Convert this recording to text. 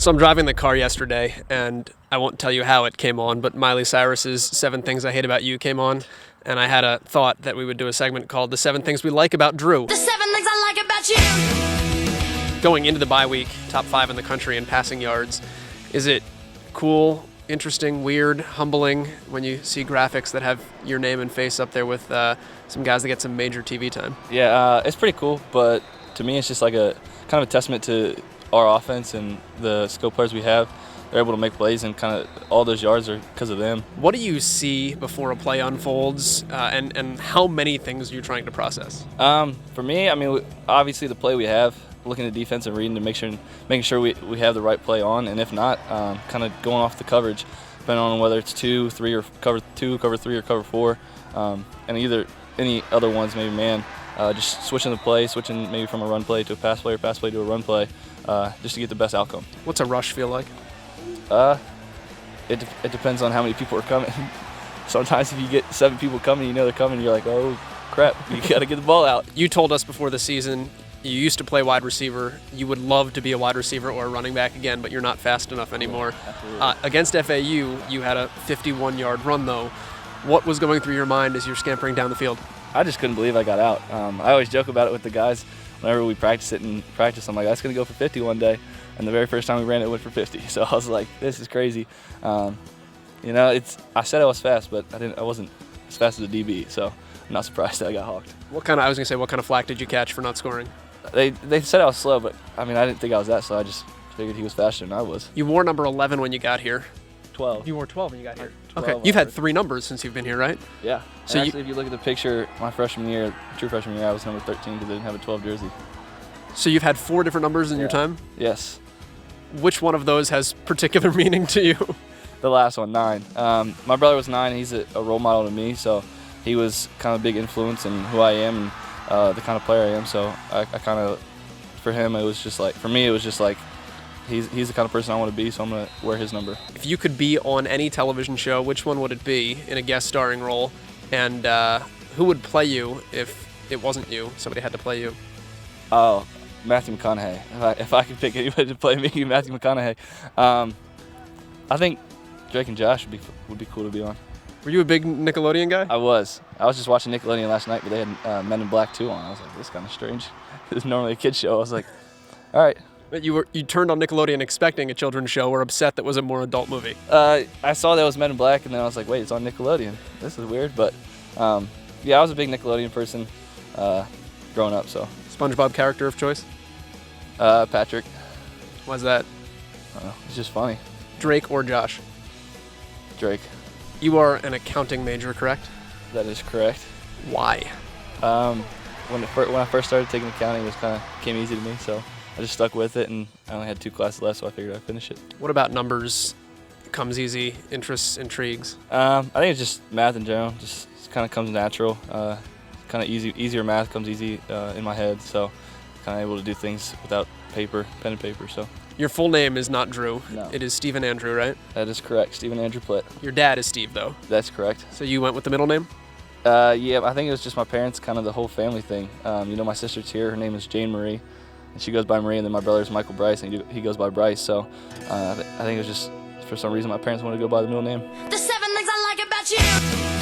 So I'm driving the car yesterday, and I won't tell you how it came on, but Miley Cyrus's 7 Things I Hate About You came on, and I had a thought that we would do a segment called The 7 Things We Like About Drew. The 7 things I like about you. Going into the bye week, top 5 in the country in passing yards. Is it cool, interesting, weird, humbling when you see graphics that have your name and face up there with some guys that get some major TV time? Yeah, it's pretty cool, but to me it's just like a kind of a testament to our offense and the skill players we have. They're able to make plays, and kind of all those yards are because of them. What do you see before a play unfolds, and how many things are you trying to process? For me, I mean, obviously the play we have, looking at defense and reading to making sure we have the right play on, and if not, kind of going off the coverage, depending on whether it's 2, 3, or cover 2, cover 3, or cover 4, and either any other ones, maybe man. Just switching the play, switching maybe from a run play to a pass play or pass play to a run play, just to get the best outcome. What's a rush feel like? It depends on how many people are coming. Sometimes if you get 7 people coming, you know they're coming, you're like, oh crap, you got to get the ball out. You told us before the season you used to play wide receiver. You would love to be a wide receiver or a running back again, but you're not fast enough anymore. Against FAU, you had a 51-yard run, though. What was going through your mind as you're scampering down the field? I just couldn't believe I got out. I always joke about it with the guys. Whenever we practice it in practice, I'm like, that's going to go for 50 one day. And the very first time we ran it, went for 50. So I was like, this is crazy. I said I was fast, but I wasn't as fast as a DB. So I'm not surprised that I got hawked. What kind of flack did you catch for not scoring? They said I was slow, but I mean, I didn't think I was that slow. I just figured he was faster than I was. You wore number 11 when you got here. 12. You wore 12 when you got here. 12, Okay, you've had 3 numbers since you've been here, right? Yeah. So actually, if you look at the picture, my freshman year, true freshman year, I was number 13 because I didn't have a 12 jersey. So you've had 4 different numbers in your time? Yes. Which one of those has particular meaning to you? The last one, 9. My brother was 9. He's a role model to me, so he was kind of a big influence in who I am and the kind of player I am. So I kind of, for him, it was just like, for me, it was just like, he's the kind of person I want to be, so I'm going to wear his number. If you could be on any television show, which one would it be in a guest starring role? And who would play you if it wasn't you? Somebody had to play you. Oh, Matthew McConaughey. If I could pick anybody to play me, Matthew McConaughey. I think Drake and Josh would be cool to be on. Were you a big Nickelodeon guy? I was just watching Nickelodeon last night, but they had Men in Black 2 on. I was like, this is kind of strange. This is normally a kid's show. I was like, all right. But you turned on Nickelodeon expecting a children's show, or upset that was a more adult movie? I saw that was Men in Black, and then I was like, wait, it's on Nickelodeon. This is weird, but yeah, I was a big Nickelodeon person growing up. So SpongeBob character of choice? Patrick. Why's that? I don't know. It's just funny. Drake or Josh? Drake. You are an accounting major, correct? That is correct. Why? When I first started taking accounting, it came easy to me, so I just stuck with it, and I only had 2 classes left, so I figured I'd finish it. What about numbers? Comes easy, interests, intrigues? I think it's just math in general. Just kind of comes natural. Kind of easier math comes easy in my head, so kind of able to do things without pen and paper. So. Your full name is not Drew. No. It is Stephen Andrew, right? That is correct. Stephen Andrew Plitt. Your dad is Steve, though. That's correct. So you went with the middle name? Yeah, I think it was just my parents, kind of the whole family thing. My sister's here. Her name is Jane Marie, and she goes by Marie, and then my brother's Michael Bryce, and he goes by Bryce. So I think it was just, for some reason, my parents wanted to go by the middle name. The 7 things I like about you.